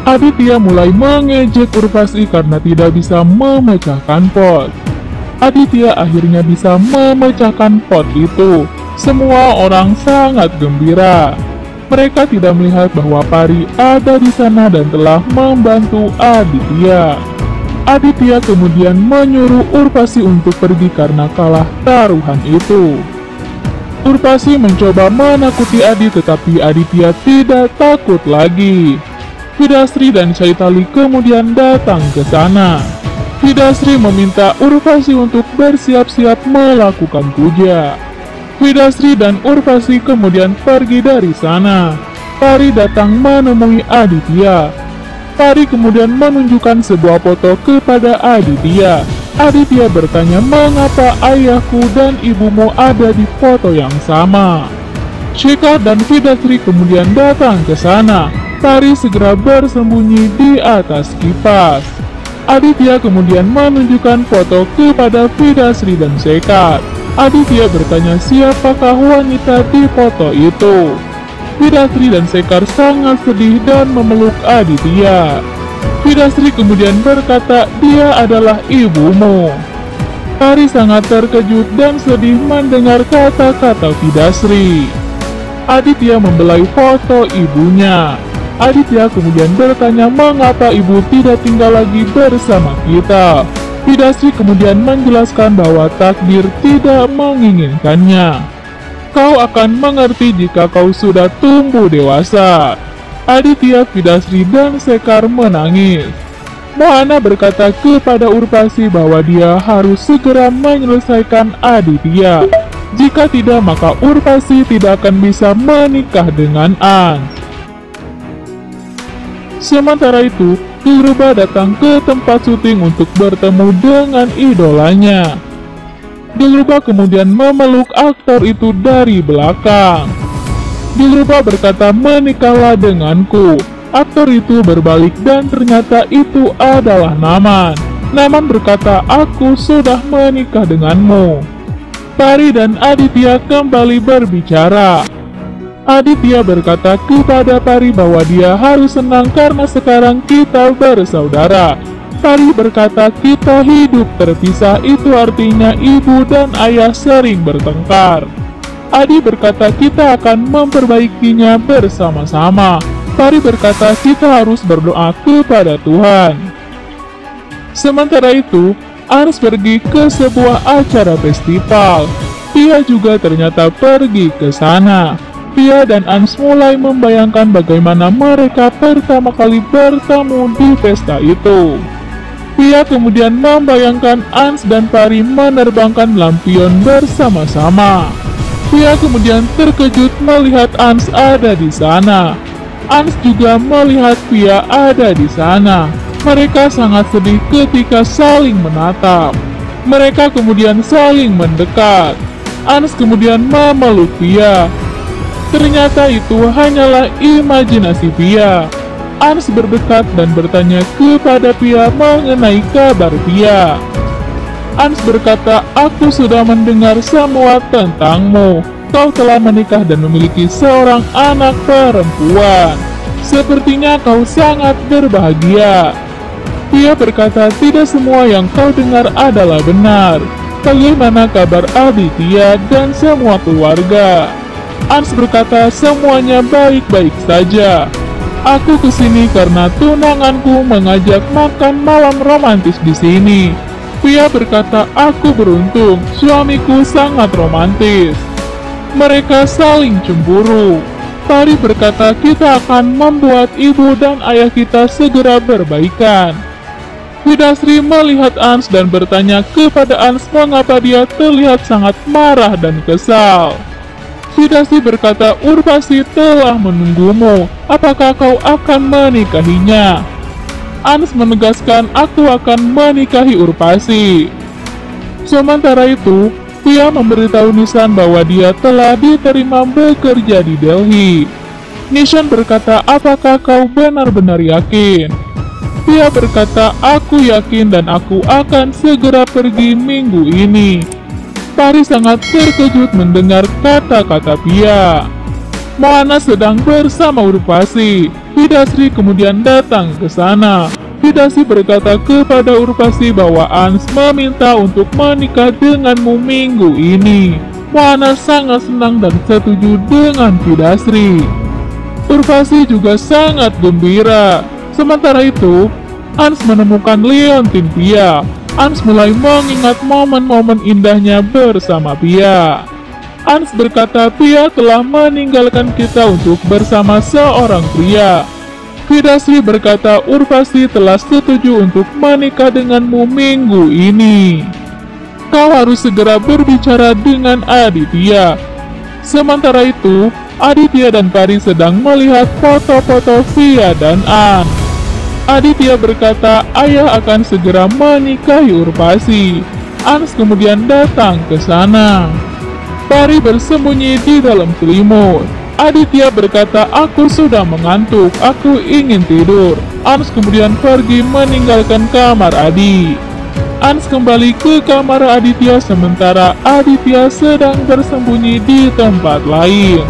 Aditya mulai mengejek Urvasi karena tidak bisa memecahkan pot. Aditya akhirnya bisa memecahkan pot itu. Semua orang sangat gembira. Mereka tidak melihat bahwa Pari ada di sana dan telah membantu Aditya. Aditya kemudian menyuruh Urvasi untuk pergi karena kalah taruhan itu. Urvasi mencoba menakuti Adi, tetapi Aditya tidak takut lagi. Vidasri dan Chaitali kemudian datang ke sana. Vidasri meminta Urvasi untuk bersiap-siap melakukan puja. Vidasri dan Urvasi kemudian pergi dari sana. Pari datang menemui Aditya. Pari kemudian menunjukkan sebuah foto kepada Aditya. Aditya bertanya mengapa ayahku dan ibumu ada di foto yang sama. Shekhar dan Vidasri kemudian datang ke sana. Pari segera bersembunyi di atas kipas. Aditya kemudian menunjukkan foto kepada Vidasri dan Shekhar. Aditya bertanya siapakah wanita di foto itu. Vidasri dan Shekhar sangat sedih dan memeluk Aditya. Vidasri kemudian berkata, dia adalah ibumu. Pari sangat terkejut dan sedih mendengar kata-kata Vidasri. Aditya membelai foto ibunya. Aditya kemudian bertanya mengapa ibu tidak tinggal lagi bersama kita. Vidasri kemudian menjelaskan bahwa takdir tidak menginginkannya. Kau akan mengerti jika kau sudah tumbuh dewasa. Aditya, Vidasri, dan Shekhar menangis. Mohana berkata kepada Urvasi bahwa dia harus segera menyelesaikan Aditya. Jika tidak, maka Urvasi tidak akan bisa menikah dengan Ans. Sementara itu, Dilruba datang ke tempat syuting untuk bertemu dengan idolanya. Dilruba kemudian memeluk aktor itu dari belakang. Dilruba berkata, menikahlah denganku. Aktor itu berbalik dan ternyata itu adalah Naman. Naman berkata, aku sudah menikah denganmu. Pari dan Aditya kembali berbicara. Aditya berkata kepada Pari bahwa dia harus senang karena sekarang kita bersaudara. Pari berkata kita hidup terpisah itu artinya ibu dan ayah sering bertengkar. Adi berkata kita akan memperbaikinya bersama-sama. Pari berkata kita harus berdoa kepada Tuhan. Sementara itu, Ans pergi ke sebuah acara festival. Pia juga ternyata pergi ke sana. Pia dan Ans mulai membayangkan bagaimana mereka pertama kali bertemu di pesta itu. Pia kemudian membayangkan Ans dan Pari menerbangkan lampion bersama-sama. Pia kemudian terkejut melihat Ans ada di sana. Ans juga melihat Pia ada di sana. Mereka sangat sedih ketika saling menatap. Mereka kemudian saling mendekat. Ans kemudian memeluk Pia. Ternyata itu hanyalah imajinasi Pia. Ans berdekat dan bertanya kepada Pia mengenai kabar Pia. Ans berkata, aku sudah mendengar semua tentangmu. Kau telah menikah dan memiliki seorang anak perempuan. Sepertinya kau sangat berbahagia. Pia berkata, tidak semua yang kau dengar adalah benar. Bagaimana kabar Aditya dan semua keluarga? Ans berkata, semuanya baik-baik saja. Aku kesini karena tunanganku mengajak makan malam romantis di sini. Pia berkata, aku beruntung, suamiku sangat romantis. Mereka saling cemburu. Pari berkata, kita akan membuat ibu dan ayah kita segera berbaikan. Vidasri melihat Ans dan bertanya kepada Ans mengapa dia terlihat sangat marah dan kesal. Vidasri berkata, Urvasi telah menunggumu. Apakah kau akan menikahinya? Ans menegaskan, aku akan menikahi Urvasi. Sementara itu, Pia memberitahu Nishan bahwa dia telah diterima bekerja di Delhi. Nishan berkata, apakah kau benar-benar yakin? Pia berkata, aku yakin dan aku akan segera pergi minggu ini. Pari sangat terkejut mendengar kata-kata Pia. Moana sedang bersama Urvasi. Hidasri kemudian datang ke sana. Hidasri berkata kepada Urvasi bahwa Ans meminta untuk menikah denganmu minggu ini. Moana sangat senang dan setuju dengan Hidasri. Urvasi juga sangat gembira. Sementara itu, Ans menemukan Leontin Pia. Ans mulai mengingat momen-momen indahnya bersama Pia. Ans berkata Pia telah meninggalkan kita untuk bersama seorang pria. Hidasri berkata Urvasi telah setuju untuk menikah denganmu minggu ini. Kau harus segera berbicara dengan Aditya. Sementara itu, Aditya dan Pari sedang melihat foto-foto Pia dan Ans. Aditya berkata ayah akan segera menikahi Urvasi. Ans kemudian datang ke sana. Pari bersembunyi di dalam selimut. Aditya berkata, aku sudah mengantuk, aku ingin tidur. Ans kemudian pergi meninggalkan kamar Adi. Ans kembali ke kamar Aditya sementara Aditya sedang bersembunyi di tempat lain.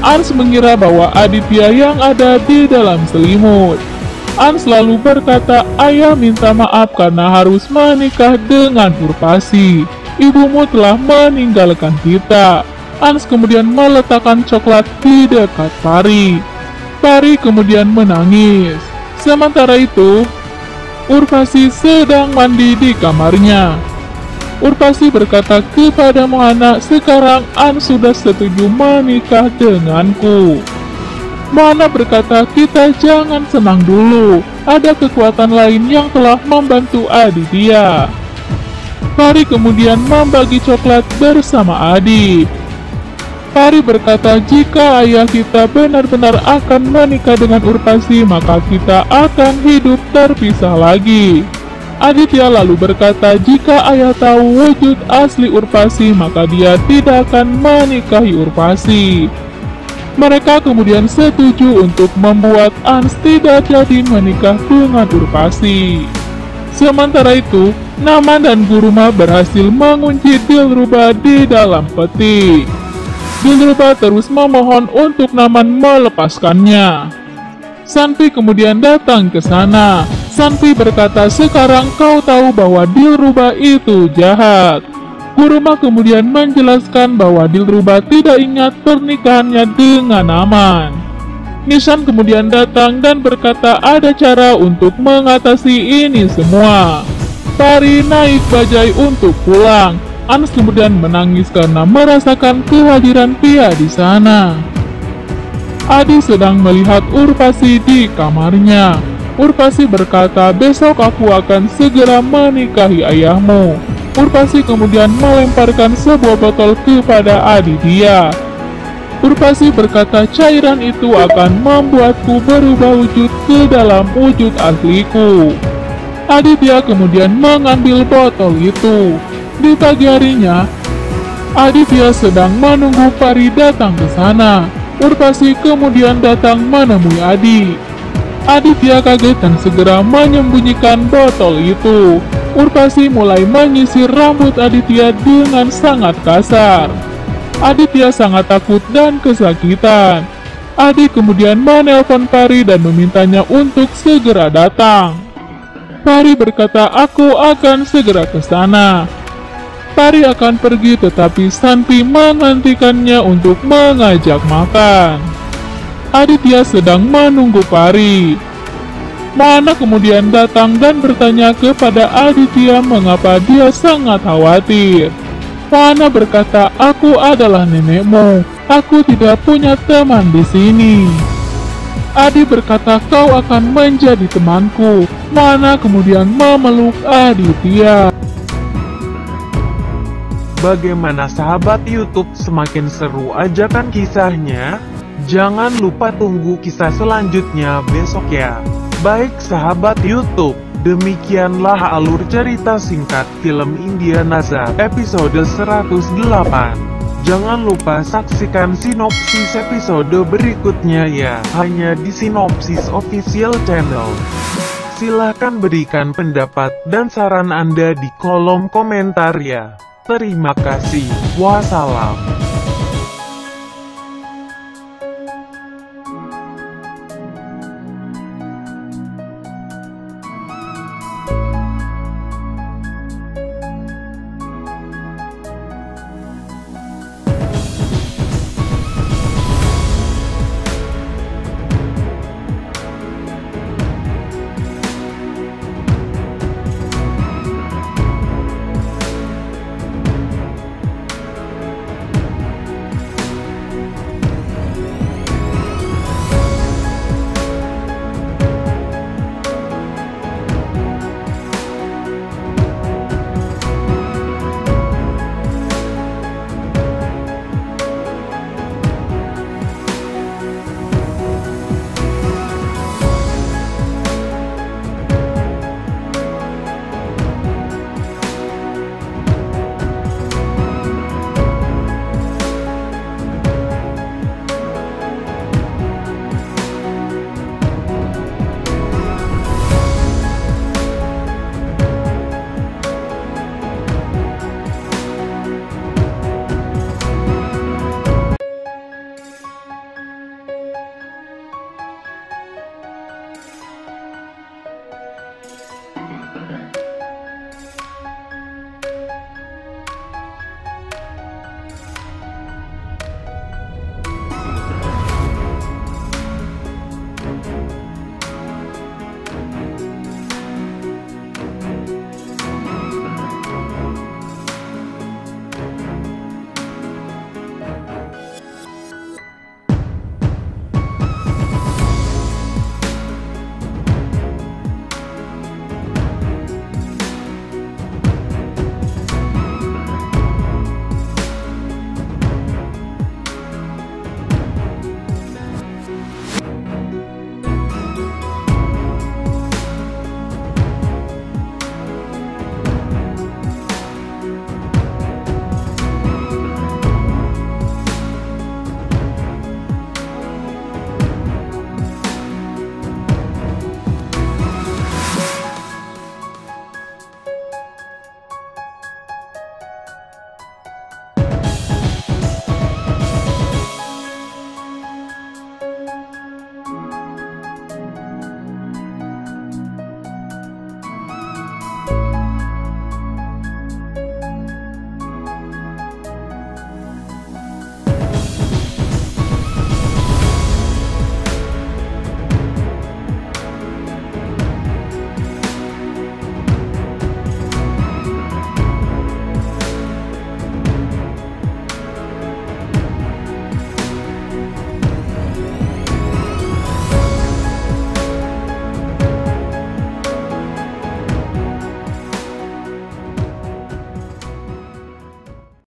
Ans mengira bahwa Aditya yang ada di dalam selimut. Ans lalu berkata, ayah minta maaf karena harus menikah dengan Urvasi. Ibumu telah meninggalkan kita. Ans kemudian meletakkan coklat di dekat Pari. Pari kemudian menangis. Sementara itu, Urvasi sedang mandi di kamarnya. Urvasi berkata kepada Moana, sekarang Ans sudah setuju menikah denganku. Moana berkata, kita jangan senang dulu. Ada kekuatan lain yang telah membantu Aditya. Pari kemudian membagi coklat bersama Adi. Pari berkata, jika ayah kita benar-benar akan menikah dengan Urvasi, maka kita akan hidup terpisah lagi. Aditya lalu berkata, jika ayah tahu wujud asli Urvasi, maka dia tidak akan menikahi Urvasi. Mereka kemudian setuju untuk membuat Ans tidak jadi menikah dengan Urvasi. Sementara itu, Naman dan Guruma berhasil mengunci Dilruba di dalam peti. Dilruba terus memohon untuk Naman melepaskannya. Sanpi kemudian datang ke sana. Sanpi berkata, sekarang kau tahu bahwa Dilruba itu jahat. Guruma kemudian menjelaskan bahwa Dilruba tidak ingat pernikahannya dengan Naman. Nishan kemudian datang dan berkata ada cara untuk mengatasi ini semua. Pari naik bajai untuk pulang. Ans kemudian menangis karena merasakan kehadiran Pia di sana. Adi sedang melihat Urvasi di kamarnya. Urvasi berkata, besok aku akan segera menikahi ayahmu. Urvasi kemudian melemparkan sebuah botol kepada Aditya. Urvasi berkata, cairan itu akan membuatku berubah wujud ke dalam wujud asliku. Aditya kemudian mengambil botol itu. Di pagi harinya, Aditya sedang menunggu Pari datang ke sana. Urvasi kemudian datang menemui Adi. Aditya kaget dan segera menyembunyikan botol itu. Urvasi mulai menyisir rambut Aditya dengan sangat kasar. Aditya sangat takut dan kesakitan. Adi kemudian menelpon Pari dan memintanya untuk segera datang. Pari berkata, aku akan segera ke sana. Pari akan pergi tetapi Sanpi menghentikannya untuk mengajak makan. Aditya sedang menunggu Pari. Moana kemudian datang dan bertanya kepada Aditya mengapa dia sangat khawatir. Moana berkata, aku adalah nenekmu. Aku tidak punya teman di sini. Adi berkata, kau akan menjadi temanku. Moana kemudian memeluk Aditya. Bagaimana sahabat YouTube, semakin seru aja kan kisahnya? Jangan lupa tunggu kisah selanjutnya besok ya. Baik sahabat YouTube, demikianlah alur cerita singkat film Indianaza episode 108. Jangan lupa saksikan sinopsis episode berikutnya ya, hanya di Sinopsis Official Channel. Silahkan berikan pendapat dan saran Anda di kolom komentar ya. Terima kasih. Wassalam.